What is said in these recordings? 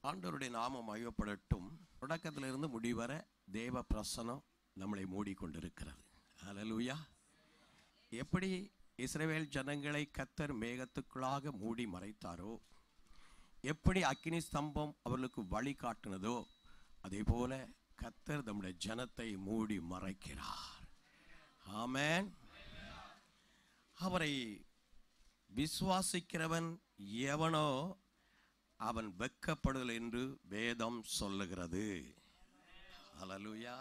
ஆண்டவருடைய நாமம் மகிமைப்படட்டும். தொடக்கத்திலிருந்து முடிவரை தேவ பிரசன்னம் நம்மளை மூடிக்கொண்டிருக்கிறது. ஹல்லேலூயா. எப்படி இஸ்ரவேல் ஜனங்களை கர்த்தர் மேகத்துக்குள்ளாக மூடி மறைத்தாரோ, எப்படி அக்கினி ஸ்தம்பம் அவர்களுக்கு வழி காட்டினதோ, அதே போல கர்த்தர் நம்முடைய ஜனத்தை மூடி மறைக்கிறார். ஆமென். அவரை விசுவாசிக்கிறவன் எவனோ அவன் வெட்கப்படுதல் என்று வேதம் சொல்லுகிறது. ஹல்லேலூயா.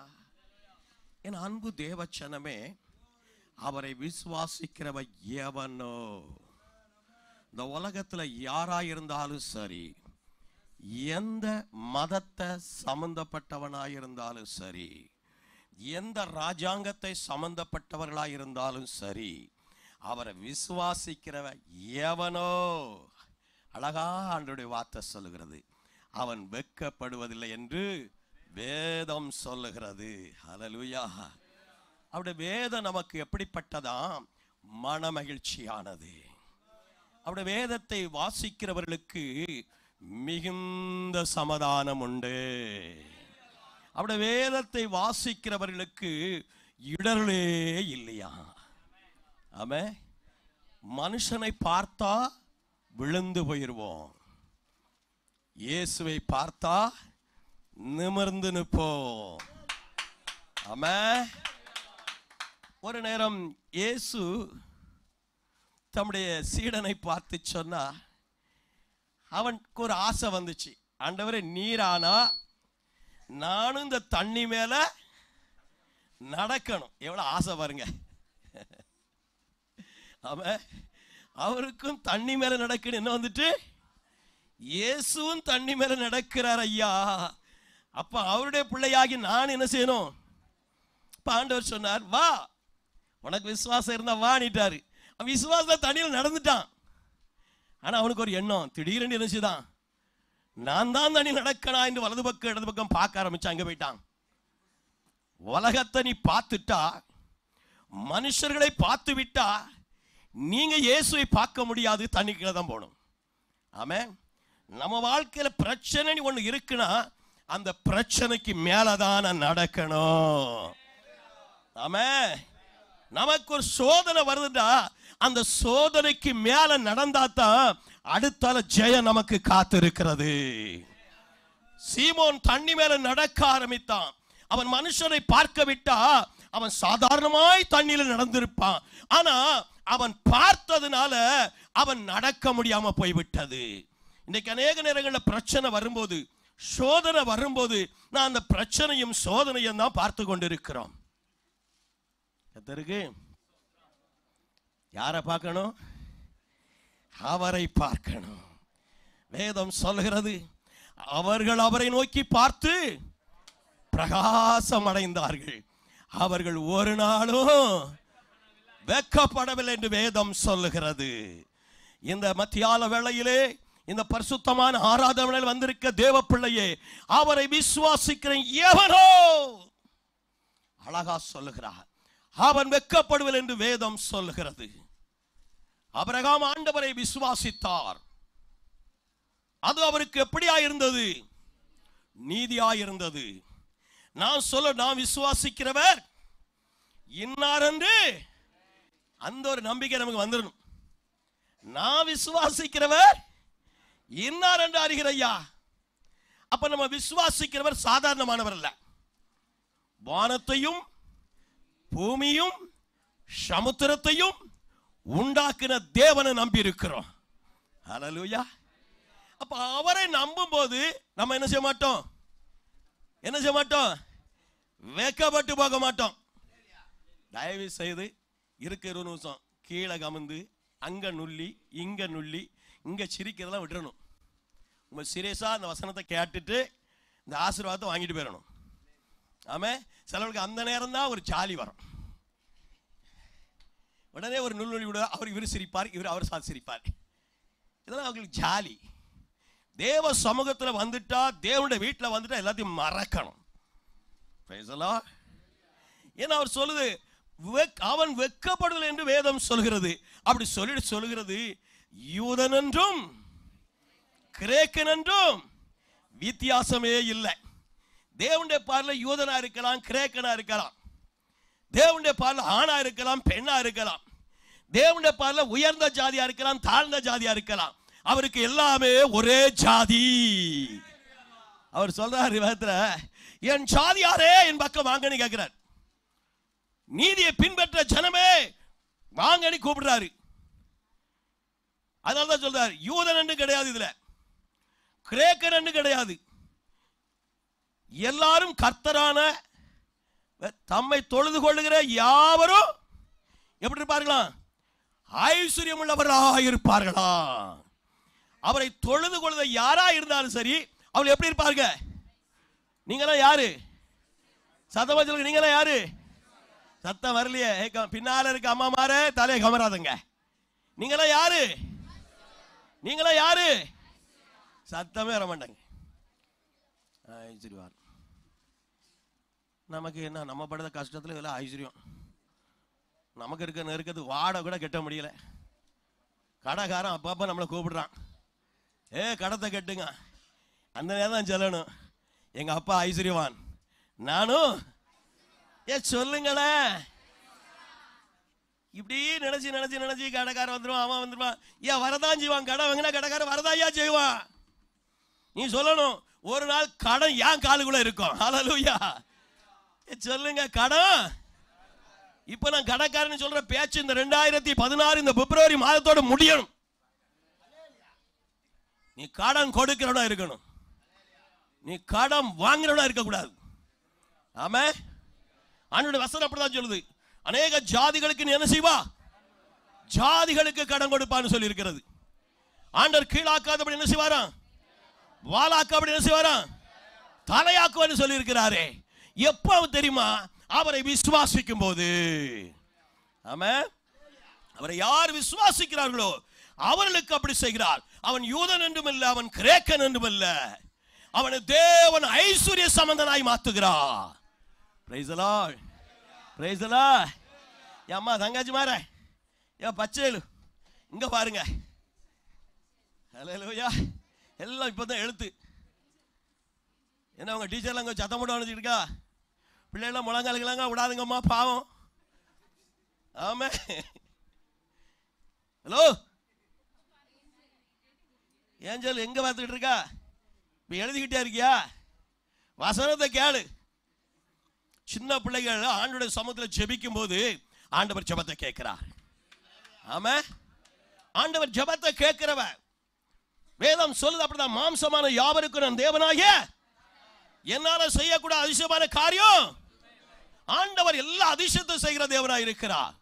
என் அன்பு தேவச்சனமே, அவரை விசுவாசிக்கிறவன் எவனோ, இந்த உலகத்தில் யாராயிருந்தாலும் சரி, எந்த மதத்தை சம்பந்தப்பட்டவனாயிருந்தாலும் சரி, எந்த ராஜாங்கத்தை சம்பந்தப்பட்டவர்களாயிருந்தாலும் சரி, அவரை விசுவாசிக்கிறவன் எவனோ, அழகா ஆண்டவருடைய வார்த்தை சொல்லுகிறது, அவன் வெட்கப்படுவதில்லை என்று வேதம் சொல்லுகிறது. ஹல்லேலூயா. அவருடைய வேதம் நமக்கு எப்படிப்பட்டதாம்? மன மகிழ்ச்சியானது. அவருடைய வேதத்தை வாசிக்கிறவர்களுக்கு மிகுந்த சமாதானம் உண்டு. அவருடைய வேதத்தை வாசிக்கிறவர்களுக்கு இடரலே இல்லையா? ஆமென். மனுஷனை பார்த்தா விழுந்து போயிருவோம், இயேசுவை பார்த்தா நிமிர்ந்து நிற்போம். ஆமென். ஒரு நேரம் இயேசு தம்முடைய சீடனை பார்த்து சொன்னா, அவனுக்கு ஒரு ஆசை வந்துச்சு, ஆண்டவரே நீரானா நானும் இந்த தண்ணி மேல நடக்கணும். எவ்வளவு ஆசை பாருங்க. ஆமென். அவருக்கும் தண்ணி மேல நடக்கணும். என்ன வந்துட்டு, இயேசுவும் தண்ணி மேல நடக்கிறார் ஐயா. அப்ப அவருடைய பிள்ளையாகி நான் என்ன செய்யணும்? ஆண்டவர் சொன்னார், வா, உனக்கு விசுவாசம் இருந்தா வாணிட்டாரு. அவன் விசுவாச தண்ணியில் நடந்துட்டான். ஆனா அவனுக்கு ஒரு எண்ணம், திடீரென்று நினைச்சுதான், நான் தான் தண்ணி நடக்கணும் என்று வலது பக்கம் இடது பக்கம் பார்க்க ஆரம்பிச்சு அங்க போயிட்டான். உலகத்தை நீ பார்த்துட்டா, மனுஷர்களை பார்த்து விட்டா, நீங்க இயேசுவை பார்க்க முடியாது, தண்ணிக்குள்ள தான் போகணும். ஆமென். நம்ம வாழ்க்கையில பிரச்சனை ஒண்ணு இருக்குன்னா, அந்த பிரச்சனைக்கு மேலதான் நடக்கணும். ஆமென். நமக்கு ஒரு சோதனை வருதுடா, அந்த சோதனைக்கு மேல நடந்தா தான் அடுத்தால ஜெயம் நமக்கு காத்திருக்கிறது. சீமோன் தண்ணி மேல நடக்க ஆரம்பித்தான். அவன் மனுஷரை பார்க்க விட்டா அவன் சாதாரணமாய் தண்ணியில நடந்திருப்பான். ஆனா அவன் பார்த்ததுனால அவன் நடக்க முடியாம போய்விட்டது. இன்னைக்கு அநேக நேரங்களில் பிரச்சனை வரும்போது, சோதனை வரும்போது, நான் அந்த பிரச்சனையும் சோதனையும் தான் பார்த்து கொண்டிருக்கிறோம். கர்த்தருக்கு யாரை பார்க்கணும்? அவரை பார்க்கணும். வேதம் சொல்கிறது, அவர்கள் அவரை நோக்கி பார்த்து பிரகாசம் அடைந்தார்கள், அவர்கள் ஒரு நாளும் வெட்கப்படவில்லை என்று வேதம் சொல்லுகிறது. இந்த மத்தியால வேளையிலே, இந்த பரிசுத்தமான ஆராதனையில் வந்திருக்க தேவ பிள்ளையே, அவரை விசுவாசிக்கிற எவனோ, அழகா சொல்லுகிறார், அவன் வெட்கப்படுவதில்லை என்று வேதம் சொல்லுகிறது. ஆபிரகாம் ஆண்டவரை விசுவாசித்தார். அது அவருக்கு எப்படியாயிருந்தது? நீதியாயிருந்தது. நான் விசுவாசிக்கிறவர் இன்னார் என்று அந்த ஒரு நம்பிக்கை நமக்கு வந்துடணும். நான் விசுவாசிக்கிறவர் இன்னார் என்று அறிகிறையா. அப்ப நம்ம விசுவாசிக்கிறவர் சாதாரணமானவர் அல்ல. வானத்தையும் பூமியும் சமுத்திரத்தையும் உண்டாக்கின தேவனை நம்பி இருக்கிறோம். ஹல்லேலூயா. அப்ப அவரை நம்பும் போது நம்ம என்ன செய்ய மாட்டோம்? வெட்கப்பட்டு போக மாட்டோம். தயவு செய்து இருக்க 20 நிமிஷம் கீழே கமந்து அங்க நுள்ளி இங்க நுள்ளி இங்க சிரிக்கிறதெல்லாம் விட்டுறணும். உங்க சீரியஸா அந்த வசனத்தை கேட்டுட்டு இந்த ஆசீர்வாதத்தை வாங்கிட்டு போயிடணும். ஆமே. சிலவர்களுக்கு அந்த நேரம் தான் ஒரு ஜாலி வரும். உடனே ஒரு நுண்ணொழி விட, இவர் சிரிப்பார், அவர் சாதி சிரிப்பார். இதெல்லாம் அவங்களுக்கு ஜாலி. தேவ சமூகத்தில் வந்துட்டா, தேவனுடைய வீட்டில் வந்துட்டா எல்லாத்தையும் மறக்கணும். ஏன்னா அவர் சொல்லுது, அவன் வெட்கப்படுவதில்லை என்று வேதம் சொல்கிறது. அப்படி சொல்லுகிறது, யூதன் என்றும் கிரேக்கன் என்றும் வித்தியாசமே இல்லை. தேவனுடைய பார்வையில யூதனா இருக்கலாம், கிரேக்கனா இருக்கலாம். தேவனுடைய பார்வையில ஆணா இருக்கலாம், பெண்ணா இருக்கலாம். தேவனுடைய பார்வையில உயர்ந்த ஜாதியா இருக்கலாம், தாழ்ந்த ஜாதியா இருக்கலாம். அவருக்கு எல்லாமே ஒரே ஜாதி. அவர் சொல்றார் விதத்துல, என் ஜாதியாரே என் பக்கம் வாங்கன்னு கேட்கிறார். நீதியை பின்பற்ற ஜனமே வாங்கன்னு கூப்பிடுறாரு. அதனால்தான் சொல்றாரு, யூதன் என்று கிடையாது, இதுல கிரேக்கன் என்று கிடையாது. எல்லாரும் கர்த்தரான தம்மை தொழுது கொள்ளுகிற யாவரும் எப்படி இருப்பார்களா? ஐஸ்வர்யம் உள்ளவர்களாக இருப்பார்களா? அவரை தொழுது கொள்ளுத யாரா இருந்தாலும் சரி, அவள் எப்படி இருப்பாங்க? நீங்களாம் யாரு? சத்தமா சொல்லுங்க, நீங்களாம் யாரு? சத்தம் வரலையே, பின்னால இருக்க அம்மா மாற தலையை கமராதுங்க. நீங்களாம் யாரு? நீங்களாம் யாரு? சத்தமே வர மாட்டாங்க. ஐஸ்வர்யவான். நமக்கு என்ன, நம்ம படுற கஷ்டத்துல இதெல்லாம் ஐஸ்வர்யம். நமக்கு இருக்க நெருக்கத்து வாடகை கூட கட்ட முடியல. கடைக்காரன் அப்பப்ப நம்மளை கூப்பிடுறான், கடத்தை கட்டுங்க. அந்த நேரம் தான் சொல்லணும், எங்க அப்பா ஐஸ்வர்யவான், நானும் சொல்லுங்களேன். இப்படி நினைச்சு நினைச்சு நினைச்சு கடைக்காரன் வந்துருவான், அவன் வந்துருவான். ஏன் வரதான் செய்வான், கடை வாங்கினா கடைக்காரன் வரதாயா செய்வான். நீ சொல்லணும், ஒரு நாள் கடன் ஏன் காலுக்குள்ள இருக்கும். ஹல்லேலூயா. சொல்லுங்க, கடன். இப்ப நான் கடைக்காரன் சொல்ற பேச்சு இந்த 2016 இந்த பிப்ரவரி மாதத்தோட முடியணும். நீ கடன் கொடுக்கிறவனா இருக்கணும், நீ கடன் வாங்குறவனா இருக்கக்கூடாது. ஆமே. ஆண்டவருடைய வசனம் அப்படிதான் சொல்லுது. அநேக ஜாதிகளுக்கு நீ என்ன செய்வா? ஜாதிகளுக்கு கடன் கொடுப்பான்னு சொல்லி இருக்கிறது. ஆண்டவர் கீழாக்காதபடி என்ன செய்வாராம்? வாலாக்காதபடி என்ன செய்வாராம்? தலையாக்குவான்னு சொல்லி இருக்கிறாரே. எப்போ தெரியுமா? அவரை விசுவாசிக்கும் போது. ஆமென். அவரை யார் விசுவாசிக்கிறார்களோ அவர்களுக்கு அப்படி செய்கிறார். அவன் யூதன் என்றும் இல்ல, அவன் கிரேக்கன் என்றும் இல்ல, அவனை தேவன் ஐஸ்வர்ய சம்பந்தனாய் மாத்துகிறார். Praise the Lord, praise the Lord. அம்மா தங்கச்சி மாற பச்சைலு இங்க பாருங்க. ஹல்லேலூயா. எல்லாம் இப்பதான் எழுத்து. என்ன உங்க டீச்சர்லாம் அங்கே சத்தம் போட்டு வந்துட்டு இருக்கா? பிள்ளைலாம் முழங்காலுக்கெல்லாம் விடாதுங்கம்மா, பாவம். ஆமே. ஹலோ ஏஞ்சல், எங்க பார்த்துக்கிட்டு இருக்கா? இப்ப எழுதிக்கிட்டே இருக்கியா? வசனத்தை கேளு. சின்ன பிள்ளைகள் ஆண்டவருடைய சமூகத்தில் ஜெபிக்கும் போது ஆண்டவர் ஜெபத்தை கேட்கிறார். ஆமே. ஆண்டவர் ஜெபத்தை கேட்கிறவர். வேதம் சொல்லுது அப்படிதான், மாம்சமான யாவருக்கும் நான் தேவனாகிய என்னால செய்யக்கூட அதிசயமான காரியம். ஆண்டவர் எல்லா அதிசயத்தையும் செய்கிற தேவனாய் இருக்கிறார்.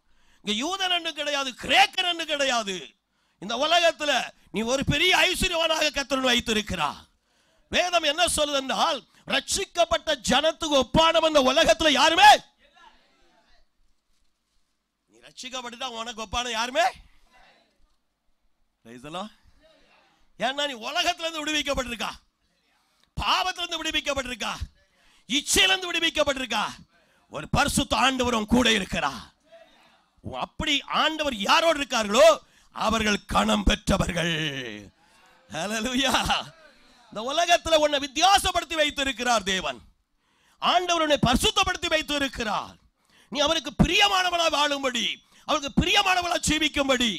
இங்க யூதன் என்று கிடையாது, கிரேக்கன் என்று கிடையாது. இந்த உலகத்துல நீ ஒரு பெரிய ஐஸ்வர்யவானாக கர்த்தர் வைத்திருக்கிறார். வேதம் என்ன சொல்லுது என்றால், ரட்சிக்கப்பட்ட ஜனத்துக்கு ஒப்பானவன் இந்த உலகத்துல யாருமே. நீ ரட்சிக்கப்பட்டுட்டா உனக்கு ஒப்பான யாருமே. ஏன்னா நீ உலகத்துல இருந்து விடுவிக்கப்பட்டிருக்கா, பாவத்திலிருந்து விடுவிக்கப்பட்டிருக்கா, இச்சையிலிருந்து விடுவிக்கப்பட்டிருக்கா. ஒரு பரிசுத்த ஆண்டவர் கூட இருக்கிறார். அப்படி ஆண்டவர் யாரோடு இருக்கார்களோ அவர்கள் கணம் பெற்றவர்கள். ஹல்லேலூயா. இந்த உலகத்தில் உன்னை வித்தியாசப்படுத்தி வைத்திருக்கிறார் தேவன். ஆண்டவர் உன்னை பரிசுத்தப்படுத்தி வைத்திருக்கிறார். நீ அவருக்கு பிரியமானவனாக வாழும்படி, அவருக்கு பிரியமானவனாக ஜீவிக்கும்படி.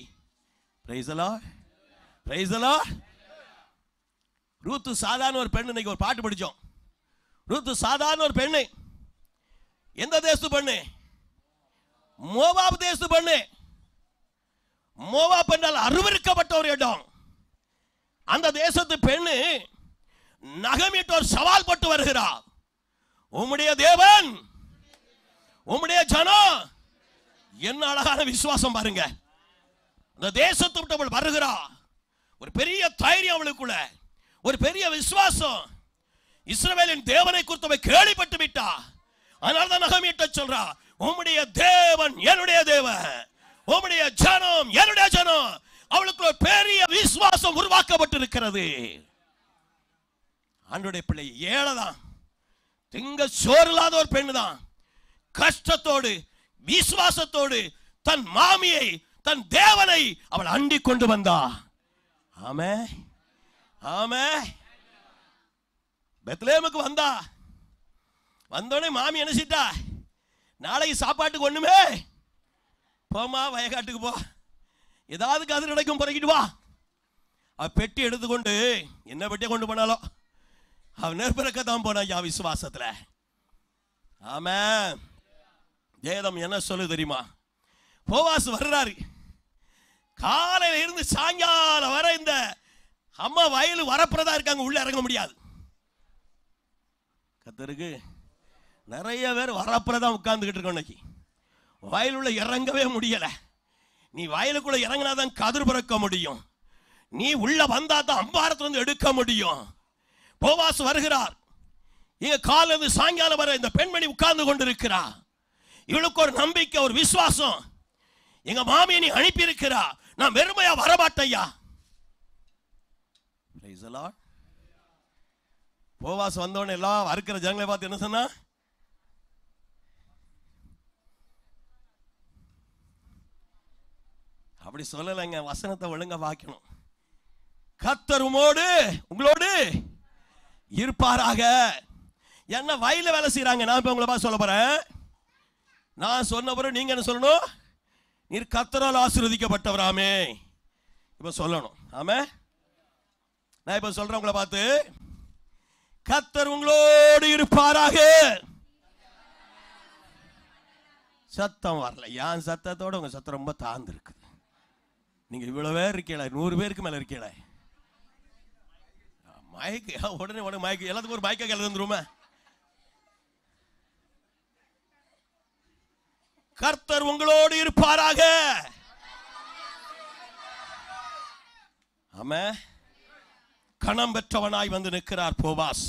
Praise the Lord, praise the Lord. Ruth சாதாரண ஒரு பெண். இன்னைக்கு ஒரு பாட்டு படிச்சோம். ரூத்து சாதாரண ஒரு பெண்ணு. எந்த தேசத்து பெண்ணு? மோவாப் தேசத்து பெண்ணு. மோவாப் என்றால் அருவருக்கப்பட்ட ஒரு இடம். அந்த தேசத்து பெண்ணு நகமிட்டு ஒரு சவால் போட்டு வருகிறார். உம்முடைய தேவன், உம்முடைய ஜனம். என்ன அழகான விசுவாசம் பாருங்க. அந்த தேசத்தை விட்டு அவள் வருகிறார். ஒரு பெரிய தைரியம் அவளுக்குள்ள, ஒரு பெரிய விசுவாசம். இஸ்ரவேலின் தேவனை குறித்து அவள் கேள்விப்பட்டு விட்டா. அதனால்தான் நகமிட்டு சொல்றா, உம்முடைய தேவன் என்னுடைய தேவன், உம்முடைய ஜனம் என்னுடைய ஜனம். அவளுக்கு ஒரு பெரிய விசுவாசம் உருவாக்கப்பட்டிருக்கிறது. ஆண்டவருடைய பிள்ளை ஏழைதான், திங்க சோறு இல்லாத ஒரு பெண்ணு தான். கஷ்டத்தோடு விசுவாசத்தோடு தன் மாமியை, தன் தேவனை அவள் அண்டிக் கொண்டு வந்தா. ஆமே, ஆமே. பெத்லேமுக்கு வந்தோடனே மாமி நினைச்சிட்டா, நாளைக்கு சாப்பாட்டுக்கு ஒண்ணுமே, போமா வயக்காட்டுக்கு போ, ஏதாவது கதிர் கிடைக்கும் பிறக்கிட்டு வா. அவ பெட்டி எடுத்துக்கொண்டு, என்ன பெட்டியை கொண்டு போனாலும் அவன் நெருப்பிறக்கத்தான் போனா ஐயா விசுவாசத்துல. ஆமென். வேதம் என்ன சொல்லு தெரியுமா? போவாஸ் வர்றாரு, காலையில இருந்து சாயங்காலம் வர இந்த அம்மா வயலு வரப்புறதா இருக்காங்க, உள்ள இறங்க முடியாது. கத்தருக்கு நிறைய பேர் வரப்புறதான் உட்கார்ந்துகிட்டு இருக்கோம். இன்னைக்கு வயலுள்ள இறங்கவே முடியல. நீ வயலுக்குள்ள இறங்கினாதான் கதிர் பிறக்க முடியும். நீ உள்ள வந்தா தான் அம்பாரத்துல இருந்து எடுக்க முடியும். போவாஸ் வருகிறார். இங்க காலையில இருந்து சாயங்காலம் வர இந்த பெண்மணி உட்கார்ந்து கொண்டிருக்கிறா. இவளுக்கு ஒரு நம்பிக்கை, ஒரு விசுவாசம். எங்க மாமியை நீ அனுப்பி இருக்கிறா, நான் வெறுமையா வரமாட்டையா. போவாஸ் வந்தவன எல்லாம் அறுக்கிற ஜனங்களை பார்த்து என்ன சொன்னா, அப்படி சொல்லலைங்க, வசனத்தை ஒழுங்கா வாக்கணும். கர்த்தர் உங்களோடு இருப்பாராக. என்ன வயல வேலை செய்யறாங்க, நான் இப்ப உங்களை பார்த்து சொல்ல போறேன். நான் சொன்ன பிறகு நீங்க என்ன சொல்லணும்? நீர் கர்த்தரால் ஆசீர்வதிக்கப்பட்டவராமே இப்ப சொல்லணும். ஆமே, நான் இப்ப சொல்றேன் உங்களை பார்த்து, கர்த்தர் உங்களோடு இருப்பாராக. சத்தம் வரல. என் சத்தத்தோட உங்க சத்தம் ரொம்ப தாழ்ந்து இருக்குது. நீங்க இவ்வளவு பேர் இருக்கீங்களா, 100 பேருக்கு மேல இருக்கீங்களா? மயக்கு உடனே மயக்கு, எல்லாத்துக்கும் ஒரு மயக்க கலந்து வந்துருமா? கர்த்தர் உங்களோடு இருப்பாராக. ஆமே. கணம் பெற்றவனாய் வந்து நிற்கிறார் போவாஸ்.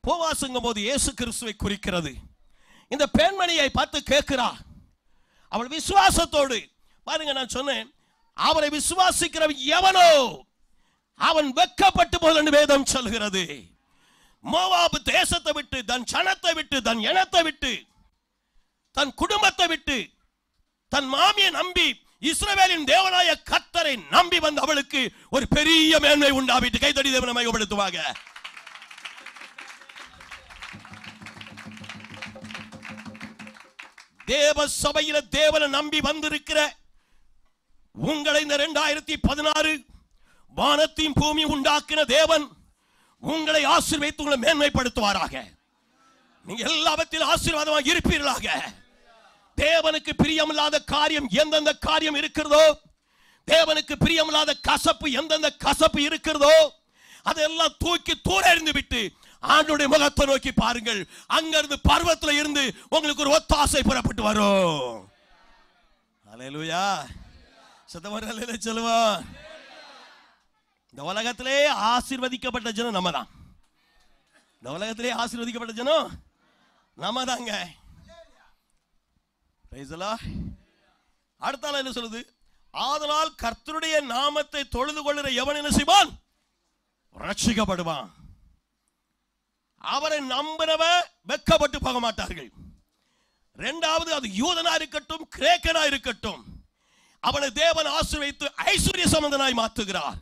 போவாஸ்ங்கும் போது இயேசு கிறிஸ்துவை குறிக்கிறது. இந்த பெண்மணியை பார்த்து கேட்கிறார். அவள் விசுவாசத்தோடு, பாருங்க நான் சொன்னேன், அவரை விசுவாசிக்கிறவன் எவனோ அவன் வெட்கப்பட்டு போல் என்று வேதம் சொல்கிறது. மோவாபு தேசத்தை விட்டு, தன் சனத்தை விட்டு, தன் இனத்தை விட்டு, தன் குடும்பத்தை விட்டு, தன் மாமியை நம்பி இஸ்ரவேலின் தேவனாய கர்த்தரை நம்பி வந்த அவளுக்கு ஒரு பெரிய மேன்மை உண்டாவிட்டு கைதடி தேவனை மையப்படுத்துவாங்க. தேவ சபையில தேவனை நம்பி வந்திருக்கிற உங்களை இந்த 2016 வானத்தையும் பூமியும் உண்டாக்கின தேவன் உங்களை ஆசீர்வதித்து உங்களை மேன்மைப்படுத்துவாராக. நீங்க எல்லாவற்றிலும் ஆசீர்வாதமாக இருப்பீர்களாக. தேவனுக்கு பிரியமில்லாத காரியம் எந்தெந்த காரியம் இருக்கிறதோ, தேவனுக்கு பிரியமில்லாத கசப்பு எந்தெந்த கசப்பு இருக்கிறதோ, அதெல்லாம் தூக்கி தூர எறிந்து விட்டு ஆண்டவருடைய முகத்தை நோக்கி பாருங்கள். அங்கிருந்து பர்வத்தில் இருந்து உங்களுக்கு ஒரு ஒத்தாசை புறப்பட்டு வரும். அல்லேலூயா. சத்தவரல்ல சொல்லுவோம். இந்த உலகத்திலே ஆசீர்வதிக்கப்பட்ட ஜனம் நம்ம தான். இந்த உலகத்திலே ஆசீர்வதிக்கப்பட்ட ஜனம் நம்ம தாங்க. அடுத்தால என்ன சொல்லுது? ஆதலால் கர்த்தருடைய நாமத்தை தொழுது கொள்ளுகிற எவன் என்ன செய்வான்? ரட்சிக்கப்படுவான். அவரை நம்பினவன் வெட்கப்பட்டு போக மாட்டார்கள். இரண்டாவது, அது யூதனா இருக்கட்டும் கிரேக்கனா இருக்கட்டும், அவனை தேவன் ஆசீர்வதித்து ஐஸ்வர்ய சம்பந்தனாய் மாற்றுகிறார்.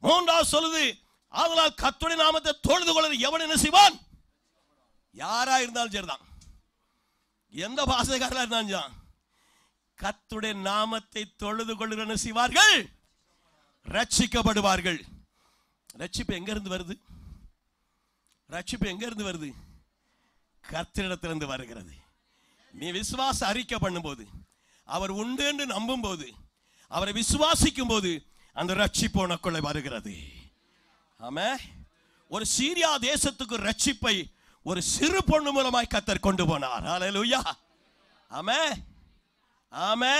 மூன்றாவது சொல்லுது, ஆதலால் கர்த்தருடைய நாமத்தை தொழுது கொள்ளுகிற எவன் என்ன செய்வான்? யாரா இருந்தாலும் சரிதான், எந்த பாஷைக்காரா இருந்தாலும் கர்த்தருடைய நாமத்தை தொழுது கொள்ளுகிற செய்வார்கள், ரட்சிக்கப்படுவார்கள். ரட்சிப்பு எங்க இருந்து வருது? ரட்சிப்பு எங்க இருந்து வருது? கர்த்தரிடத்திலிருந்து வருகிறது. நீ விசுவாச அறிக்கை பண்ணும்போது, அவர் உண்டு என்று நம்பும் போது, அவரை விசுவாசிக்கும் போது அந்த ரட்சிப்பு உனக்குள்ளே வருகிறது. ஆமே. ஒரு சீரியா தேசத்துக்கு ரட்சிப்பை ஒரு சிறு பொண்ணு மூலமாய் கர்த்தர் கொண்டு போனார். ஹல்லேலூயா. ஆமே. ஆமே.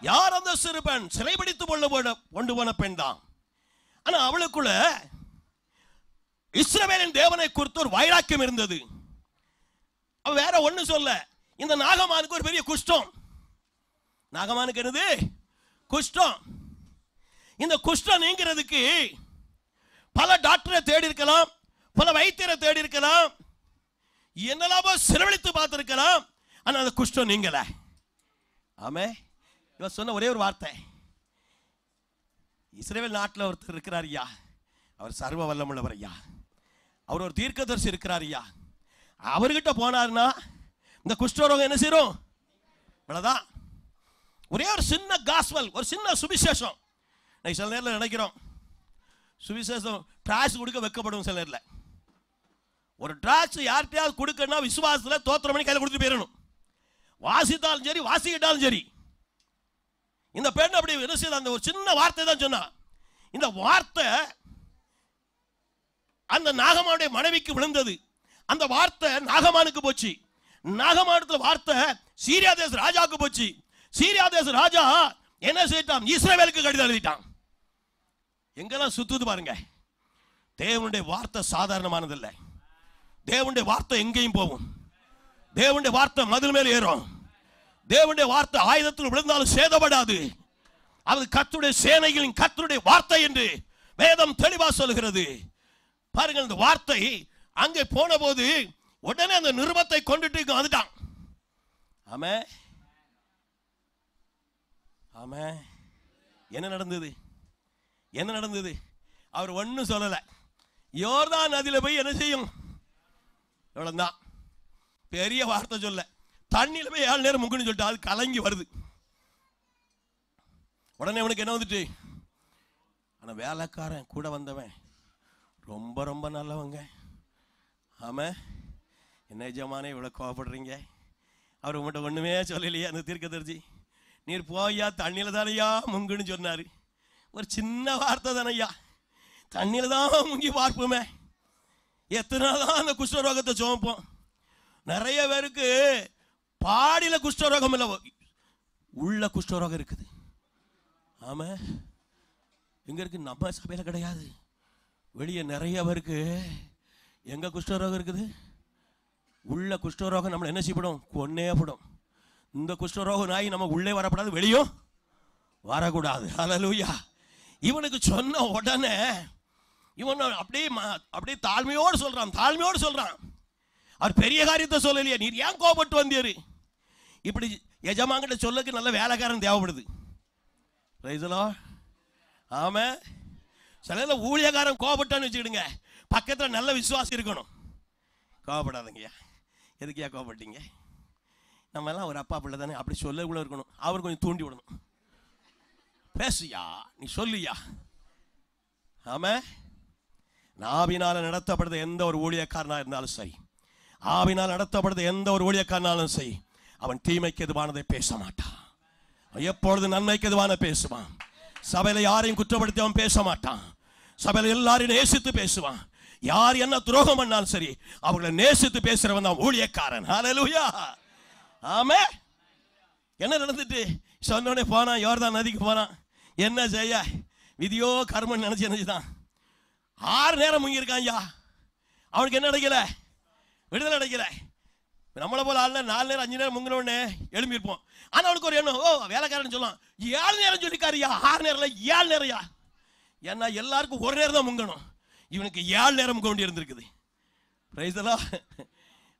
யார் அந்த சிறு பெண்? சிறைபிடித்து கொண்டு போன பெண் தான். ஆனா அவளுக்குள்ள இஸ்ரவேலின் தேவனை குறித்து ஒரு வைராக்கியம் இருந்தது. அவ வேற ஒண்ணு சொல்ல, இந்த நாகமானுக்கு ஒரு பெரிய குஷ்டம். நாகமானுக்கு என்னது? குஷ்டம். இந்த குஷ்டம் நீங்கிறதுக்கு பல டாக்டரை தேடி இருக்கலாம், பல வைத்தியரை தேடி இருக்கலாம், என்னெல்லாமோ சிரவழித்து பார்த்திருக்கலாம். ஆனா அந்த குஷ்டம் நீங்கல. ஆமே. இவன் சொன்ன ஒரே ஒரு வார்த்தை, இஸ்ரவேல் நாட்டில் ஒருத்தர் இருக்கிறார் ஐயா, அவர் சர்வ வல்லமுள்ளவர் ஐயா, அவர் ஒரு தீர்க்கதரிசி இருக்கிறார் ஐயா, அவர்கிட்ட போனார்னா இந்த குஷ்டரோகம் என்ன செய்யும்? இவ்வளவுதான். ஒரே ஒரு சின்ன காஸ்பல், ஒரு சின்ன சுவிசேஷம். சில நேரத்தில் நினைக்கிறோம் சுவிசேஷம் டிராக்ஸ் கொடுக்க வைக்கப்படும். சில நேரத்தில் ஒரு டிராக்ஸ் யார்கிட்டயாவது கொடுக்கணும்னா விசுவாசத்தில் தோத்திரம் பண்ணி கையில் கொடுத்துட்டு போயிடணும். வாசித்தாலும் சரி வாசிக்கிட்டாலும் சரி. இந்த பெண் அப்படி என்ன செய்த, அந்த ஒரு சின்ன வார்த்தை தான் சொன்னா. இந்த வார்த்தை அந்த நாகமானுடைய மனைவிக்கு விழுந்தது. அந்த வார்த்தை நாகமானுக்கு போச்சு. நாகமானத்துல வார்த்தை சீரியா தேச ராஜாவுக்கு போச்சு. சீரியா தேச ராஜா என்ன செய்தான்? இஸ்ரவேலுக்கு கடிதம் எழுதிட்டான். எங்கெல்லாம் சுத்துது பாருங்க. தேவனுடைய வார்த்தை சாதாரணமானதில்லை. தேவனுடைய வார்த்தை எங்கேயும் போகும். தேவனுடைய வார்த்தை மதில் மேல் ஏறும். தேவனுடைய வார்த்தை ஆயுதத்தில் விழுந்தாலும் சேதப்படாது. அது கர்த்தருடைய சேனைகளின் கர்த்தருடைய வார்த்தை என்று வேதம் தெளிவா சொல்கிறது. பாருங்கள், இந்த வார்த்தை அங்கே போன போது உடனே அந்த நிருபத்தை கொண்டுட்டு வந்துட்டான். ஆமே ஆமே. என்ன நடந்தது? என்ன நடந்தது? அவர் ஒன்னும் சொல்லல. யோர்தான் நதியில போய் என்ன செய்யும்? இவ்வளவுதான். பெரிய வார்த்தை சொல்ல. தண்ணியில போய் 7 நேரம் முங்குன்னு சொல்லிட்டு அது கலங்கி வருது. உடனே அவனுக்கு என்ன வந்துட்டு, ஆனா வேலைக்காரன் கூட வந்தவன் ரொம்ப ரொம்ப நல்லவங்க. ஆமா, என்ன ஜமானே இவ்வளவு கோவப்படுறீங்க? அவர் உங்கள்கிட்ட ஒண்ணுமே சொல்லலையே அந்த தீர்க்கதரிசி. நீர் போய்யா தண்ணியில தானையா முங்குன்னு சொன்னாரு. ஒரு சின்ன வார்த்தை தானையா, தண்ணியில தான் முங்கி பார்ப்போமே. எத்தனை நாள் தான் அந்த குஷ்டரோகத்தை சுமப்போம்? நிறைய பேருக்கு பாடியில குஷ்டரோகம் இல்லை, உள்ள குஷ்டரோகம் இருக்குது. ஆமா, எங்க இருக்கு? நம்ம சபையில கிடையாது. வெளியே நிறைய பேருக்கு எங்க குஷ்டரோகம் இருக்குது? உள்ள குஷ்டரோகம் நம்மளை என்ன செய்யப்படும்? கொன்னே படும். இந்த குஷ்டரோகம் நாய் நம்ம உள்ளே வரப்படாது, வெளியும் வரக்கூடாது. ஹல்லேலூயா. இவனுக்கு சொன்ன உடனே இவன் அப்படியே தாழ்மையோடு சொல்றான். தாழ்மையோடு சொல்றான். அவர் பெரிய காரியத்தை சொல்லலையே, நீர் ஏன் கோபப்பட்டு வந்தீரு? இப்படி எஜமான்கிட்ட சொல்லக்கு நல்ல வேலைக்காரன் தேவைப்படுது. ஆமா, சில ஊழியக்காரன் கோபப்பட்டான்னு வச்சுக்கிடுங்க, பக்கத்தில் நல்ல விசுவாசி இருக்கணும். கோபப்படாதங்கய்யா. எதுக்கையா கோபப்பட்டீங்க? நம்ம எல்லாம் ஒரு அப்பா பிள்ளை தானே, அப்படி சொல்லக்குள்ள இருக்கணும். அவர் கொஞ்சம் தூண்டி விடணும். பேசுயா, நீ சொல்லியா. ஆமா, ஆவினால நடத்தப்படுற எந்த ஒரு ஊழியக்காரனா இருந்தாலும் சரி, ஆவினால் நடத்தப்படுற எந்த ஒரு ஊழியக்காரனாலும் சரி, அவன் தீமைக்கு எதுவானதை பேச மாட்டான். எப்பொழுது நன்மைக்கு எதுவான பேசுவான். சபையில யாரையும் குற்றப்படுத்தி அவன் பேச மாட்டான். சபையில எல்லாரையும் நேசித்து பேசுவான். யார் என்ன துரோகம் பண்ணாலும் சரி, அவர்களை நேசித்து பேசுறவன் தான் ஊழியக்காரன். ஹல்லேலூயா. ஆமே. என்ன நடந்துட்டு சொன்னோடனே போனான், யோர்தான் நதிக்கு போனான். என்ன செய்ய, விதியோ கர்மன் நினைச்சு நினைச்சுதான் 6 நேரம் முங்கி இருக்கான். ஐயா, அவனுக்கு என்ன கிடைக்கல? விடுதலை கிடைக்கல. நம்மளை போல 4 நேரம் 5 நேரம் முங்கினோடனே எழும்பியிருப்போம். ஆனா அவனுக்கு ஒரு எண்ணம், ஓ வேலைக்காரன் சொல்லலாம் 7 நேரம் சொல்லிக்காரியா, 6 நேரம் 7 நேரம். ஏன்னா எல்லாருக்கும் ஒரு நேரம் தான் முங்கணும், இவனுக்கு 7 நேரம் முங்க வேண்டி இருந்திருக்குது. Price the Lord.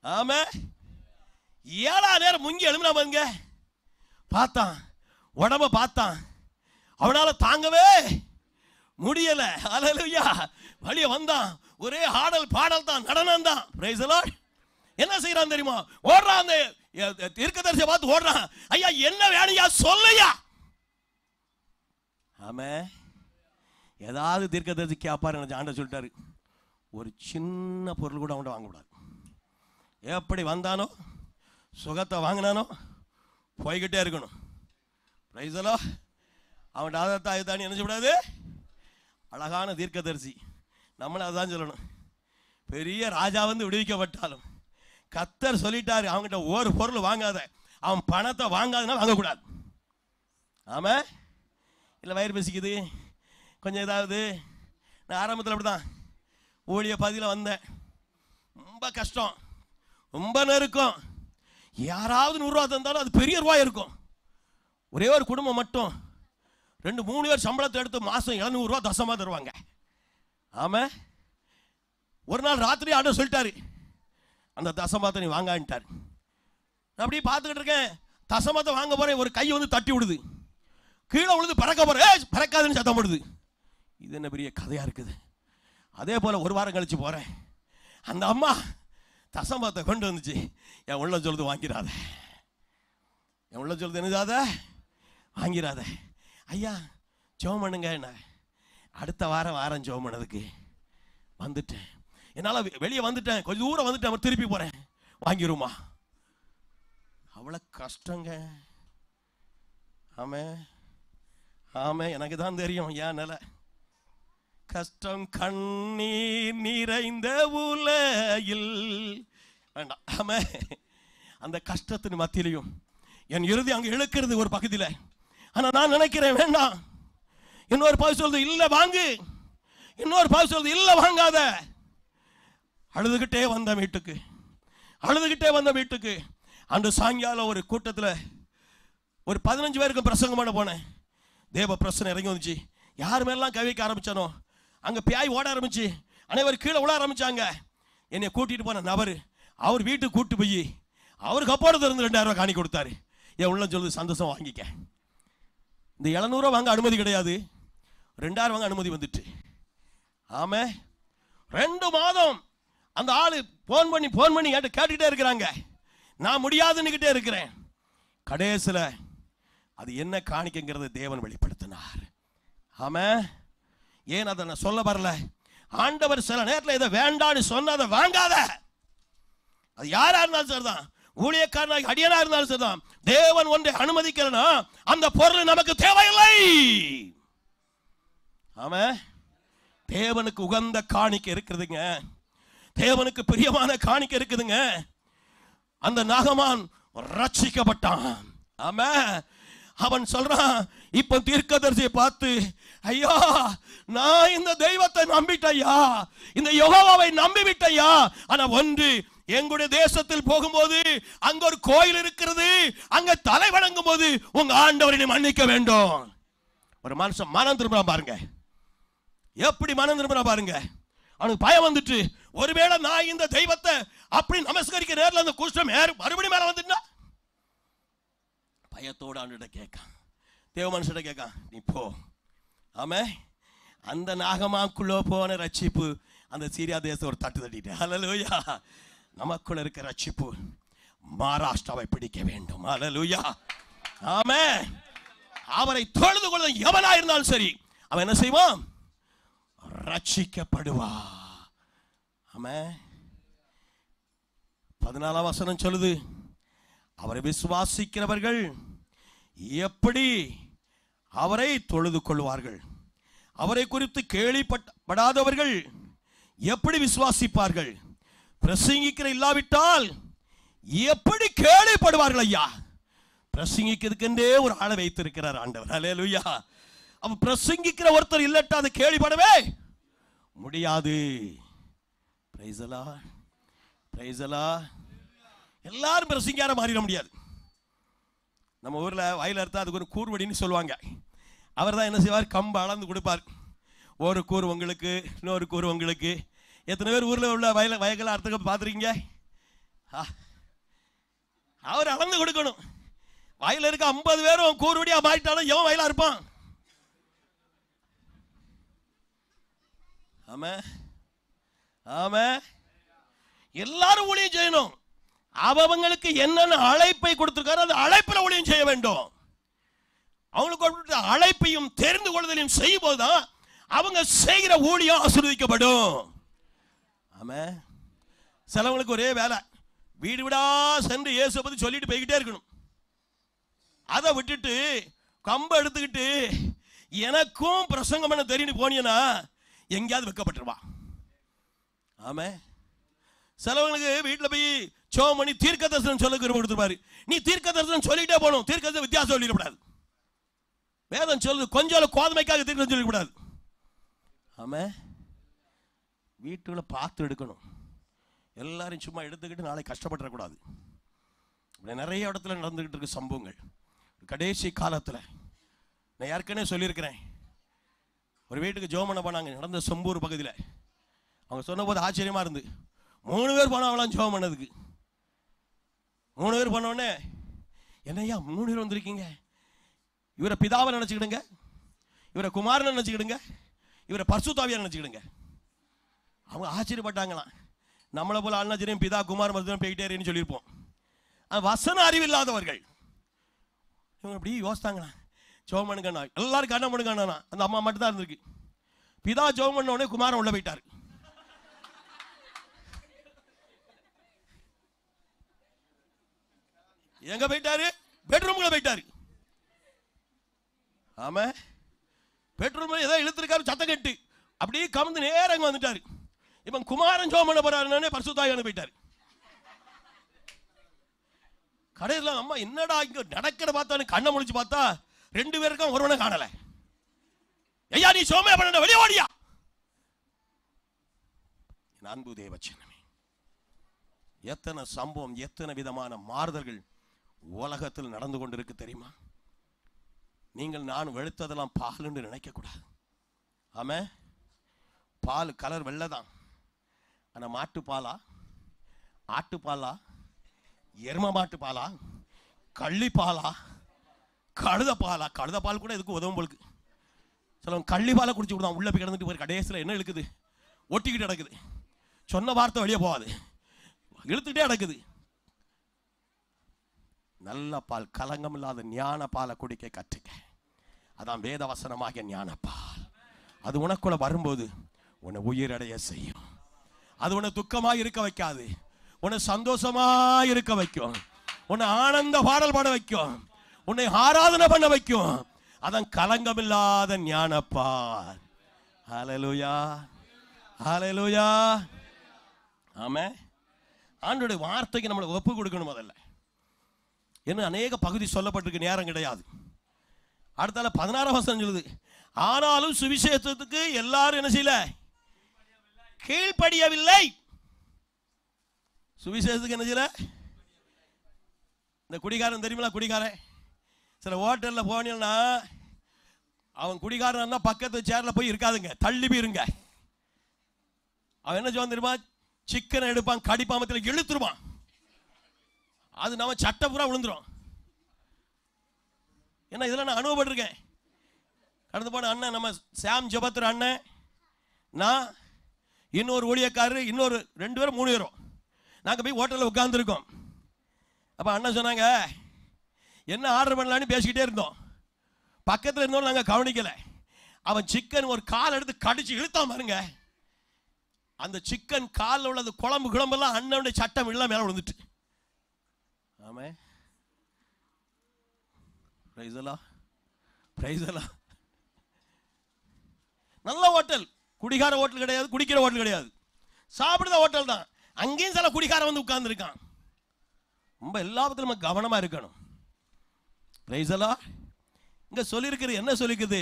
ஆமா, 7ஆம் நேரம் முங்கி எழும்பினா பாருங்க. பார்த்தான், உடம்ப பார்த்தான், அவனால தாங்கவே முடியல. ஹல்லேலூயா. வெளியே வந்தான், ஒரே ஆடல் பாடல் தான், நடனம் தான். Price the Lord. என்ன செய்யறான் தெரியுமா? ஓடுறான், அந்த தீர்க்கதரிசியை பார்த்து ஓடுறான். ஐயா என்ன வேணுயா சொல்லையா. ஆமா, ஏதாவது தீர்க்கதரிசி கேட்பாரு. ஆண்டவர் சொல்லிட்டாரு, ஒரு சின்ன பொருள் கூட அவன்கிட்ட வாங்கக்கூடாது. எப்படி வந்தானோ சுகத்தை வாங்கினானோ போய்கிட்டே இருக்கணும். Price the Lord. அவன் ஆதத்தாய் தானே என்ன செய்யக்கூடாது? அழகான தீர்க்கதரிசி. நம்மளை அதான் சொல்லணும். பெரிய ராஜா வந்து விடுவிக்கப்பட்டாலும் கர்த்தர் சொல்லிட்டாரு, அவங்ககிட்ட ஒரு பொருள் வாங்காத, அவன் பணத்தை வாங்காதனா வாங்கக்கூடாது. ஆமா, இல்லை வயிறு பசிக்குது கொஞ்சம் ஏதாவது. நான் ஆரம்பத்தில் அப்படிதான் ஊழிய பதியில் வந்தேன். ரொம்ப கஷ்டம், ரொம்ப நெருக்கம். யாராவது 100 ரூபா தந்தாலும் அது பெரிய ரூபாய் இருக்கும். ஒரே ஒரு குடும்பம் மட்டும் 2-3 பேர் சம்பளத்தை எடுத்து மாதம் 700 ரூபா தசமாக தருவாங்க. ஆமா, ஒரு நாள் ராத்திரி ஆர்டர் சொல்லிட்டாரு, அந்த தசமாத்தை நீ வாங்கிட்டாரு. நான் அப்படியே பார்த்துக்கிட்டு இருக்கேன். தசமாத்தை வாங்க போறேன், ஒரு கை வந்து தட்டி விடுது, கீழே விழுது, பறக்க போறேன், பறக்காதுன்னு சத்தம் போடுது. இது என்ன பெரிய கதையா இருக்குது. அதே போல ஒரு வாரம் கழிச்சு போறேன், அந்த அம்மா தசம்பத்தை கொண்டு வந்துச்சு. என் உள்ள சொல்லுது வாங்கிறாத, என் உள்ள சொல்லுது என்னதாத வாங்கிறாத. ஐயா ஜெபம் பண்ணுங்க. என்ன அடுத்த வாரம் ஜெபம் பண்ணதுக்கு வந்துட்டேன். என்னால் வெளியே வந்துட்டேன், கொஞ்சம் தூரம் வந்துட்டேன், திருப்பி போகிறேன், வாங்கிருமா. அவ்வளோ கஷ்டங்க. ஆமே ஆமே, எனக்கு தான் தெரியும் ஏன் நிலை. கஷ்டம் கண்ணீர் நிறைந்த உலகில் வேண்டாம். ஆமே, அந்த கஷ்டத்தின் மத்தியிலையும் என் இறுதி அங்கே இழுக்கிறது ஒரு பகுதியில். ஆனால் நான் நினைக்கிறேன் வேண்டாம். இன்னொரு பகுதி சொல்றது இல்லை வாங்கு, இன்னொரு பகுதி சொல்றது இல்லை வாங்காத. அழுதுகிட்டே வந்த வீட்டுக்கு அன்று சாயங்காலம் ஒரு கூட்டத்தில் ஒரு 15 பேருக்கு பிரசங்கம் பண்ண போனேன். தேவ பிரசனை இறங்கி வந்துச்சு. யார் மேலாம் கவிக்க ஆரம்பிச்சானோ அங்கே பியாய் ஓட ஆரம்பிச்சு, அனைவரும் கீழே விழ ஆரம்பிச்சாங்க. என்னை கூட்டிகிட்டு போன நபர் அவர் வீட்டுக்கு கூட்டு போய் அவருக்கு அப்போடு இருந்து 2000 ரூபா காணி கொடுத்தாரு. என் உள்ள சொல்லுது சந்தோஷம் வாங்கிக்க. இந்த 700 ரூபா வாங்க அனுமதி கிடையாது, 2000 வாங்க அனுமதி வந்துட்டு. ஆமே, 2 மாதம் அந்த ஆளு போன் பண்ணி கேட்டுக்கிட்டே இருக்கிறாங்க. நான் முடியாதுன்னுக்கிட்டே இருக்கிறேன். கடைசியில் அது என்ன காணிக்கைங்கிறது தேவன் வெளிப்படுத்தினார். ஆமே, ஏன் அதை நான் சொல்ல வரல. ஆண்டவர் சில நேரத்தில் இதை வேண்டான்னு சொன்ன அதை வாங்காத. அது யாரா இருந்தாலும் சரிதான், ஊழியக்காரனாக அடியனா இருந்தாலும் சரிதான். தேவன் ஒன்றை அனுமதிக்கிறனா அந்த பொருள் நமக்கு தேவையில்லை. ஆமே, தேவனுக்கு உகந்த காணிக்கை இருக்குதுங்க, தேவனுக்கு பிரியமான காணிக்கை இருக்குதுங்க. அந்த நாகமான் ரட்சிக்கப்பட்டான். ஆமே, அவன் சொல்றான், இப்ப தீர்க்கதரிசியை பார்த்து, ஐயா நான் இந்த தெய்வத்தை நம்பிட்டையா, இந்த யெகோவாவை நம்பிவிட்டையா. ஆனா ஒன்று, எங்களுடைய தேசத்தில் போகும்போது அங்க ஒரு கோயில் இருக்கிறது, அங்க தலை வணங்கும் போது உங்க ஆண்டவரை மன்னிக்க வேண்டும். ஒரு மனுஷன் மனம் திரும்ப பாருங்க, எப்படி மனம் திரும்ப பாருங்க. அவனுக்கு பயம் வந்துட்டு, ஒருவேளை நான் இந்த தெய்வத்தை அப்படி நமஸ்கரிக்க நேரில் அந்த குஷ்டம் மறுபடியும் மேல வந்துட்டா, பயத்தோடு ஆண்டுகிட்ட கேட்கான், தேவ மனுஷன் கேட்கான், நீ போ. ஆமே, அந்த நாகமாக்குள்ள போன ரட்சிப்பு அந்த சீரியா தேசம் ஒரு தட்டு தட்டிட்டு. ஹல்லேலூயா. நமக்குள்ள இருக்க ரட்சிப்பு மகாராஷ்டிராவை பிடிக்க வேண்டும். ஹல்லேலூயா. ஆமே, அவரை தொழுது கொள்ள எவனா இருந்தாலும் சரி அவன் என்ன செய்வான்? ரட்சிக்கப்படுவா. ஆமே, 14ஆம் வசனம் சொல்லுது, அவரை விசுவாசிக்கிறவர்கள் எப்படி அவரை தொழுது கொள்வார்கள், அவரை குறித்து கேள்விப்படாதவர்கள் எப்படி விசுவாசிப்பார்கள், பிரசங்கிக்கிற இல்லாவிட்டால் எப்படி கேள்விப்படுவார்கள். ஐயா, பிரசங்கிக்கிறதுக்கென்றே ஒரு ஆளை வைத்திருக்கிறார் ஆண்டவர். ஹல்லேலூயா. அவ பிரசங்கிக்கிற ஒருத்தர் இல்லட்டா அதை கேள்விப்படவே முடியாது. Price the Lord, praise the Lord. எல்லாரும் பிரசங்கியார மாறிட முடியாது. நம்ம ஊர்ல வயல அறுத்தா அதுக்கு ஒரு கூர்வடின்னு சொல்லுவாங்க. அவர் தான் என்ன செய்வார்? கம்பு அளந்து கொடுப்பார். ஒரு கூறு உங்களுக்கு, இன்னொரு கூறு உங்களுக்கு. எத்தனை பேர் ஊர்ல உள்ள வயல்களை அறுத்துக்க பார்த்துருக்கீங்க? அவர் அளந்து கொடுக்கணும். வயல இருக்க 50 பேரும் கூறுவடியா மாறிட்டாலும் எவன் வயலா இருப்பான்? ஆமே, ஆமே. எல்லாரும் ஊழியம் செய்யணும். அவங்களுக்கு என்னென்ன அழைப்பை கொடுத்திருக்காரோ அந்த அழைப்பில் ஊழியம் செய்ய வேண்டும். அவங்களுக்கு அழைப்பையும் தெரிந்து கொள்வதையும் செய்யும் போதுதான் அவங்க செய்கிற ஊழியம் ஆசீர்வதிக்கப்படும். ஆமே, சிலவங்களுக்கு ஒரே வேலை, வீடு வீடா சென்று இயேசுவை பத்தி சொல்லிட்டு போய்கிட்டே இருக்கணும். அதை விட்டுட்டு கம்பை எடுத்துக்கிட்டு எனக்கும் பிரசங்கம் பண்ண தெரியும் போனீங்கன்னா எங்கேயாவது வைக்கப்பட்டுருவா. ஆமே, சிலவங்களுக்கு வீட்டில் போய் சோமணி தீர்க்க தரிசனம் சொல்ல கொடுத்துருப்பாரு. நீ தீர்க்க தரிசனம் சொல்லிட்டே போகணும். தீர்க்க வித்தியாசம் சொல்லிடக்கூடாது. வேதம் சொல்லுது, கொஞ்சம் கோதுமைக்காக தீர்க்க சொல்லக்கூடாது. ஆமே, வீட்டுல பார்த்து எடுக்கணும். எல்லாரும் சும்மா எடுத்துக்கிட்டு நாளை கஷ்டப்பட்டுறக்கூடாது. நிறைய இடத்துல நடந்துகிட்டு இருக்கு சம்பவங்கள். கடைசி காலத்தில் நான் ஏற்கனவே சொல்லியிருக்கிறேன். ஒரு வீட்டுக்கு ஜோமனை போனாங்க, நடந்த சொம்பூர் பகுதியில். அவங்க சொன்ன போது ஆச்சரியமா இருந்து, 3 பேர் போனவங்களாம் ஜோம் பண்ணதுக்கு. 3 பேர் போனோடனே, என்னையா 3 பேர் வந்திருக்கீங்க? இவரை பிதாவை நினைச்சுக்கிடுங்க, இவரை குமாரனை நினைச்சுக்கிடுங்க, இவரை பரிசுத்த ஆவியை நினைச்சுக்கிடுங்க. அவங்க ஆச்சரியப்பட்டாங்களாம். நம்மளை போல அண்ணாச்சரியம் பிதா குமார் மருத்துவம் போயிட்டேன்னு சொல்லியிருப்போம். வசன அறிவு இல்லாதவர்கள் இவங்க இப்படி யோசித்தாங்கண்ணா. ஜெபம் பண்ணுங்கண்ணா, எல்லாரும் கண்ண பண்ணுங்கண்ணா. அந்த அம்மா மட்டும் தான் இருந்திருக்கு. பிதா ஜெபம் பண்ண உடனே குமாரன் உள்ள போயிட்டாரு. எங்க போயிட்டாரு? பெட்ரூம்ல போயிட்டாரு. ஆமா, பெட்ரூம்ல ஏதோ இழுத்துருக்காரு, சத்தம் கட்டு அப்படியே கமந்து நேரம் வந்துட்டாரு. இப்ப குமாரன் ஜெபம் பண்ண போறாருன்னு பரிசுத்தாவியானவர் போயிட்டாரு. கடையில் அம்மா என்னடா இங்க நடக்கிற பார்த்தா கண்ணை முழிச்சு பார்த்தா 2 பேருக்கும் ஒருவனை காணல. ஐயா நீ சோமே பண்ண வெளியே ஓடியா. அன்பு தேவச்சனமே, எத்தனை சம்பவம், எத்தனை விதமான மாறுதல்கள் உலகத்தில் நடந்து கொண்டிருக்கு தெரியுமா? நீங்கள் நான் வெளுத்ததெல்லாம் பால் என்று நினைக்க கூடாது. ஆமா, பால் கலர் வெள்ளைதான். ஆனா மாட்டு பாலா, ஆட்டு பாலா, எரும மாட்டு பாலா, கள்ளி பாலா, கழுத பாலா? கழுத பால் கூட இதுக்கு உதவும் போலுக்கு. சிலவங்க கள்ளி பாலை குடிச்சு விடுதான். உள்ள போய் கிடந்துட்டு போய் கடைசியில் என்ன இழுக்குது? ஒட்டிக்கிட்டு கிடக்குது. சொன்ன வார்த்தை வெளியே போகாது, இழுத்துக்கிட்டே கிடக்குது. நல்ல பால், கலங்கம் இல்லாத ஞான பாலை குடிக்க கற்றுக்க. அதான் வேத வசனமாகிய ஞான பால். அது உனக்குள்ள வரும்போது உன்னை உயிரடைய செய்யும். அது உன்னை துக்கமாக இருக்க வைக்காது, உன்னை சந்தோஷமா இருக்க வைக்கும், உன்னை ஆனந்த பாடல் பாட வைக்கும், உன்னை ஆராதனை பண்ண வைக்கும். அதான் கலங்கம் இல்லாத ஞானப்பால். ஹல்லேலூயா, ஹல்லேலூயா. ஆமே, ஆண்டவருடைய வார்த்தைக்கு நம்மளை ஒப்பு கொடுக்கணும். முதல்ல என்ன அநேக பகுதி சொல்லப்பட்டிருக்கு, நேரம் கிடையாது. அடுத்தால 16 வசனம் சொல்லுது, ஆனாலும் சுவிசேஷத்துக்கு எல்லாரும் என்ன செய்யல? கீழ்ப்படியவில்லை. சுவிசேஷத்துக்கு என்ன செய்யல? இந்த குடிகாரன் தெரியுமில்ல, குடிகாரன். சில ஹோட்டலில் போனீங்கன்னா அவன் குடிகாரன் பக்கத்து சேர்ல போய் இருக்காதுங்க, தள்ளி போயிருங்க. அவன் என்ன சொல்லுவான் தெரியுமா? சிக்கனை எடுப்பான், கடிப்பாமத்தில் இழுத்துருவான். அது நம்ம சட்டை பூரா விழுந்துரும். ஏன்னா இதெல்லாம் நான் அனுபவப்பட்டிருக்கேன். கடந்து போன அண்ணன், நம்ம சாம் ஜபத்துற அண்ணன், நான் இன்னொரு ஊழியக்காரர், இன்னொரு 2 பேரும் 3 பேரும் நாங்கள் போய் ஹோட்டலில் உட்காந்துருக்கோம். அப்போ அண்ணன் சொன்னாங்க, என்ன ஆர்டர் பண்ணலான்னு பேசிக்கிட்டே இருந்தோம். பக்கத்தில் இருந்தோம், நாங்கள் கவனிக்கலை. அவன் சிக்கன் ஒரு கால் எடுத்து கடிச்சு இழுத்தான் பாருங்க. அந்த சிக்கன் காலில் உள்ள குழம்பு குழம்பெல்லாம் அண்ணனுடைய சட்டம் எல்லாம் மேலே விழுந்துட்டு. ஆமே, நல்ல ஹோட்டல், குடிகார ஹோட்டல் கிடையாது, குடிக்கிற ஹோட்டல் கிடையாது, சாப்பிடுற ஹோட்டல் தான். அங்கேயும் சில குடிகார வந்து உட்கார்ந்து இருக்கான். ரொம்ப எல்லாத்துலையும் நம்ம கவனமா இருக்கணும். இங்க சொல்லியிருக்கிறது என்ன சொல்லிக்குது?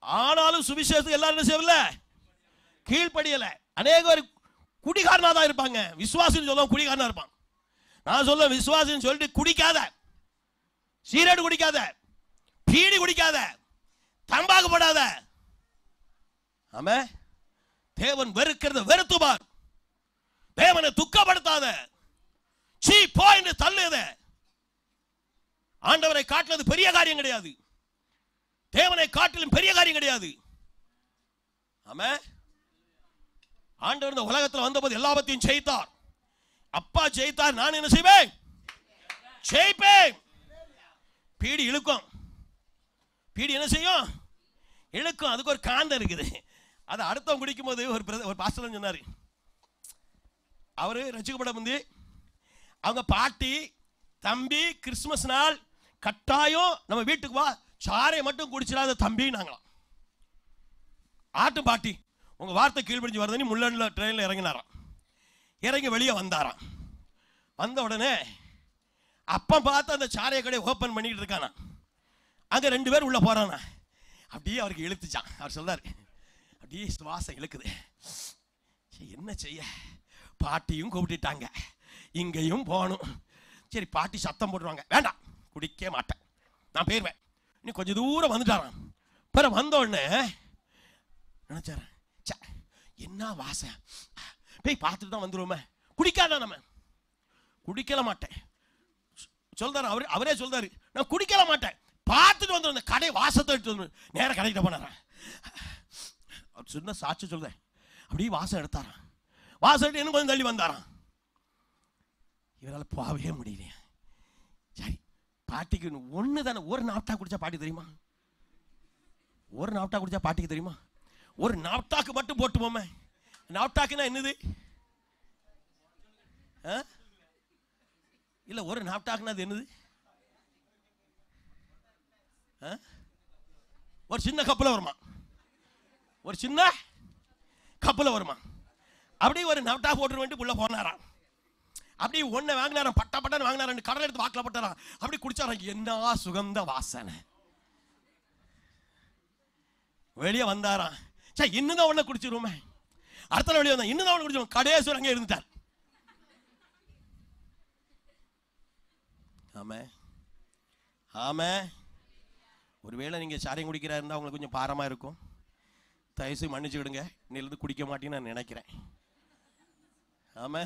ஆனாலும் சுவிசேஷத்துக்கு எல்லாரும் என்ன செய்யல? கீழ்ப்படியல. அநேகர் குடிகாரனா தான் இருப்பாங்க. விசுவாசின்னு சொல்ல குடிகாரனா இருப்பான். நான் சொல்ல விசுவாசின்னு சொல்லிட்டு குடிக்காத, சீரட் குடிக்காத, பீடி குடிக்காத, தம்பாக்கு போடாத. ஆமே, தேவன் வெறுக்கிறத வெறுத்துபார். தேவனை துக்கப்படுத்தாத, சீ போ என்று தள்ளுத. ஆண்டவரை காட்டினது பெரிய காரியம் கிடையாது, தேவனை காட்டிலும் பெரிய காரியம் கிடையாது. ஆமே, ஆண்டவர் இந்த உலகத்தில் வந்தபோது எல்லாவற்றையும் செய்தார். அப்பா ஜெயித்தார், நான் என்ன செய்வேன்? ஜெயிப்பேன். பீடி இழுக்கும், பீடி என்ன செய்யும்? இழுக்கும். அதுக்கு ஒரு காந்தம் இருக்குது. அதை அடுத்தவங்க குடிக்கும் போது ஒரு பாஸ்டர் சொன்னார். அவரு ரசிக்கப்பட முந்தி அவங்க பாட்டி, தம்பி கிறிஸ்துமஸ் நாள் கட்டாயம் நம்ம வீட்டுக்கு வா, சாரை மட்டும் குடிச்சிடாத தம்பி நாங்களாம். ஆட்டும் பாட்டி உங்க வார்த்தை கீழ்படிஞ்சு வருதுன்னு முள்ளன்ல ட்ரெயினில் இறங்கினாராம். இறங்கி வெளியே வந்தாராம். வந்த உடனே அப்பா பார்த்து அந்த சாரைய கடையை ஓப்பன் பண்ணிட்டு இருக்கானா. அங்கே 2 பேர் உள்ள போறானா. அப்படியே அவருக்கு இழுத்துச்சான். அவர் சொல்றாரு, அப்படியே சுவாசம் இழுக்குது. என்ன செய்ய? பாட்டியும் கூப்பிட்டுட்டாங்க, இங்கேயும் போகணும். சரி பாட்டி சத்தம் போட்டுருவாங்க, வேண்டாம் குடிக்க மாட்டேன், நான் போயிடுவேன். இன்னும் கொஞ்சம் தூரம் வந்துட்டாராம். பிறகு வந்த உடனே நினைச்சாரன், என்ன வாசம், போய் பார்த்துட்டு தான் வந்துருவோமே, குடிக்காத நம்ம. குடிக்கல மாட்டேன் சொல்றாரு. அவரே சொல்றாரு, நான் குடிக்கல மாட்டேன், பார்த்துட்டு வந்துடும். கடை வாசத்தை எடுத்து வந்து நேரம் கடைக்கிட்ட போனாரான். அவர் சொன்ன சாட்சி சொல்றேன். அப்படியே வாசம் எடுத்தாரான். வாசல் இன்னும் கொஞ்சம் தள்ளி வந்தாராம். இவரால் போகவே முடியலையா. சரி, பாட்டிக்கு ஒன்று தானே, ஒரு நாப்டா குடிச்சா பாட்டி தெரியுமா? ஒரு நாப்டா குடிச்சா பாட்டிக்கு தெரியுமா? ஒரு நாப்டாக்கு மட்டும் போட்டு போமே. நாப்டாக்குன்னா என்னது? இல்ல, ஒரு நாப்டாக்குன்னா அது என்னது? ஒரு சின்ன கப்பல வருமா, ஒரு சின்ன கப்பல வருமா. அப்படி ஒரு நாப்டா போட்டு வேண்டி உள்ள போனாராம். அப்படி ஒன்ன வாங்கினாராம், பட்டா பட்டான்னு வாங்கினாராம், கடலை எடுத்து வாக்கில் போட்டாராம். அப்படி குடிச்சாராம். என்ன சுகந்த வாசனை. வெளியே வந்தாராம். சே, இன்னும் ஒன்ன குடிச்சிருவோமே. அடுத்த வெளியே வந்தா இன்னும் ஒன்று குடிச்சிருவோம். கடைசி அங்கே இருந்துட்டார். ஆமே ஆமே. ஒருவேளை நீங்கள் சாரியம் குடிக்கிறா இருந்தால் உங்களுக்கு கொஞ்சம் பாரமாக இருக்கும். தயவுசு மன்னிச்சுக்கிடுங்க, இன்னிலிருந்து குடிக்க மாட்டேன்னு நான் நினைக்கிறேன். ஆமே.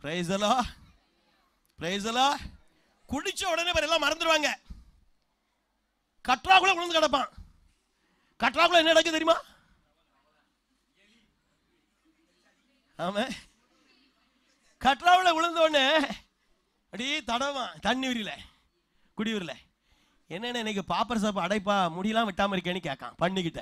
Price the Lord, praise the Lord. குடிச்ச உடனே பேர் எல்லாம் மறந்துடுவாங்க. கட்ராக்குள்ள விழுந்து கிடப்பான். கட்ராக்குள்ள என்ன நடக்குது தெரியுமா? ஆமே. கட்ராக்குள்ள விழுந்த உடனே அடி தடவான். தண்ணி உரியல, குடி உரியல. என்னென்ன இன்னைக்கு பாப்பர் சாப்பா அடைப்பா முடியெல்லாம் விட்டாம இருக்கேன்னு கேட்கான் பண்ணிக்கிட்ட.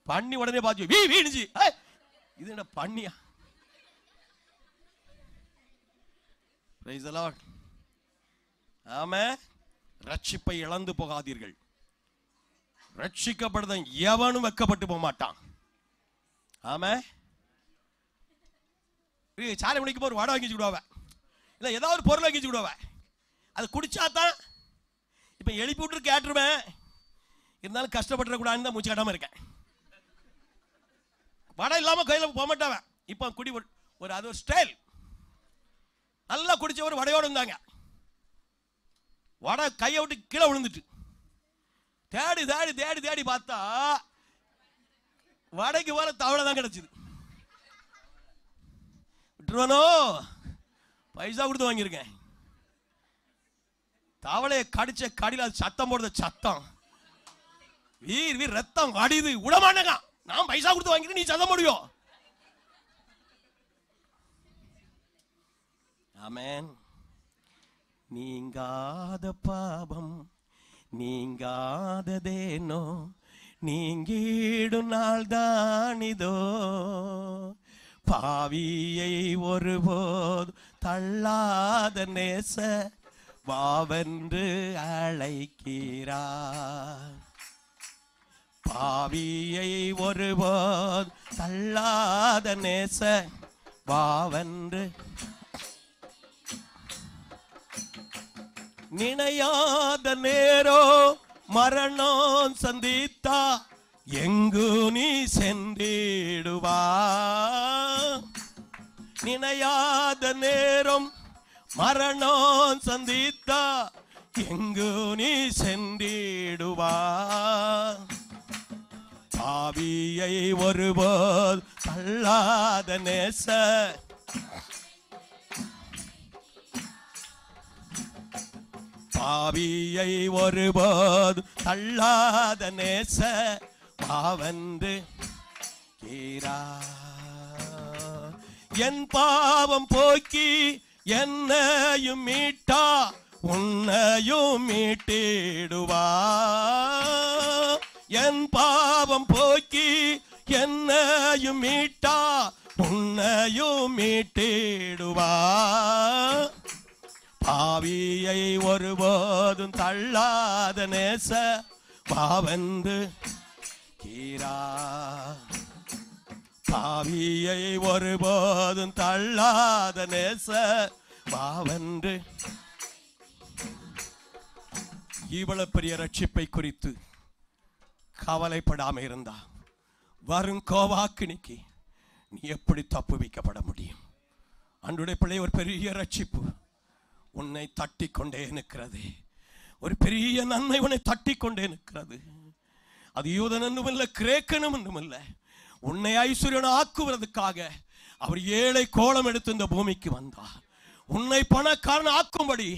பண்ணி உடனே பார்த்து வீணுச்சு. இது என்ன பண்ணியா? Price the Lord. ஆமே. ரட்சிப்பை இழந்து போகாதீர்கள். ரட்சிக்கப்படுத எவனும் வெக்கப்பட்டு போக மாட்டான். ஆமே. சாலை முடிக்கும் ஒரு வடை வாங்கி வச்சுக்கிடுவாங்க, இல்லை ஏதாவது ஒரு பொருள் வாங்கி வச்சுக்கிடுவாங்க. அது குடிச்சாதான் இப்போ எழுப்பி விட்டு கேட்டுருவேன். இருந்தாலும் கஷ்டப்பட்டுறக்கூடாதுன்னு தான் மூச்சு கட்டாமல் இருக்கேன். வடை இல்லாமல் கையில் போக மாட்டாங்க. இப்போ குடி ஒரு அது ஒரு ஸ்டைல். நல்லா குடிச்ச ஒரு வடையோடு இருந்தாங்க. வடை கையை விட்டு கீழே விழுந்துட்டு தேடி தேடி தேடி தேடி பார்த்தா வடைக்கு வர தவளை தான் கிடைச்சது. விட்டுருவானோ, பைசா கொடுத்து வாங்கியிருக்கேன். தவளையை கடிச்ச கடியில் அது சத்தம் போடுற சத்தம், வீர் வீர் ரத்தம் அடிது. விடமாட்டேங்க, நான் பைசா கொடுத்து வாங்கிட்டு நீ சத்தம் முடியும். ஆமென். நீங்காத பாவம் நீங்காததேனோ, நீங்கிடும் நாள் தானிதோ. பாவியை ஒருபோது தள்ளாத நேச வாவென்று அழைக்கிறார். பாவியை ஒருபோது தள்ளாத நேச வாவென்று நினையாத நேரோ மரணம் சந்தித்தா எங்கு நீ சென்றிடுவா. நினையாத நேரம் மரணம் சந்தித்தா எங்கு நீ சென்றிடுவா. பாவியை ஒருபோது தள்ளாத நேச பாவியை ஒருபோது தள்ளாத நேச பாவந்து கீரா. என் பாவம் போக்கி என்னையும் மீட்டா உன்னையும் மீட்டிடுவா. என் பாவம் போக்கி என்னையும் மீட்டா உன்னையும் மீட்டிடுவா. பாவியை ஒருபோதும் தள்ளாத நேச பாவந்து கீரா. பாவியை ஒருபோதும் தள்ளாத நேச பாவந்து. இவ்வளவு பெரிய ரட்சிப்பை குறித்து கவலைப்படாம இருந்தா வரும் கோவாக்கினிக்கு நீ எப்படி தப்பு வைக்கப்பட முடியும்? அன்றைய பிள்ளை ஒரு பெரிய ரட்சிப்பு உன்னை தட்டி கொண்டே நிற்கிறது. ஒரு பெரிய நன்மை உன்னை தட்டி கொண்டே நிற்கிறது. அது யூதன் என்றும் இல்லை, கிரேக்கனும் என்றும் இல்லை. உன்னை ஐஸ்வர்யன் ஆக்குவதற்காக அவர் ஏழை கோலம் எடுத்து இந்த பூமிக்கு வந்தார். உன்னை பணக்காரன் ஆக்கும்படி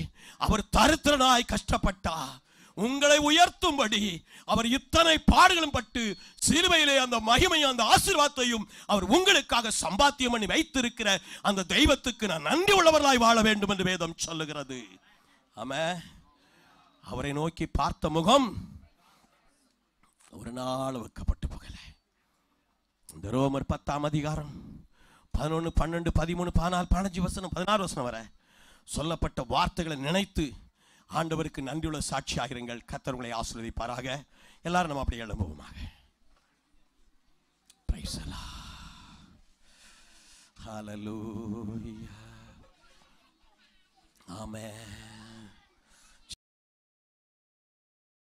அவர் தரித்திரனாய் கஷ்டப்பட்டார். உங்களை உயர்த்தும்படி அவர் இத்தனை பாடுகளும் பட்டு சிலுவையிலே அந்த மகிமையும் அந்த ஆசீர்வாதத்தையும் அவர் உங்களுக்காக சம்பாத்தியம் பண்ணி வைத்திருக்கிற அந்த தெய்வத்துக்கு நான் நன்றி உள்ளவர்களாய் வாழ வேண்டும் என்று வேதம் சொல்லுகிறது. ஆமென். அவரை நோக்கி பார்த்த முகம் ஒரு நாள் வைக்கப்பட்டு போகல. இந்த ரோமர் 10ஆம் அதிகாரம் 11, 12, 13, 14, 15 வசனம் 16 வசனம் வரை சொல்லப்பட்ட வார்த்தைகளை நினைத்து ஆண்டவருக்கு நன்றியுள்ள சாட்சியாகிறீர்கள். கர்த்தர் உங்களை ஆசீர்வதிப்பாராக. எல்லாரும் நம்ம அப்படியே எழும்புவோமாக. Price the Lord. Hallelujah. Amen.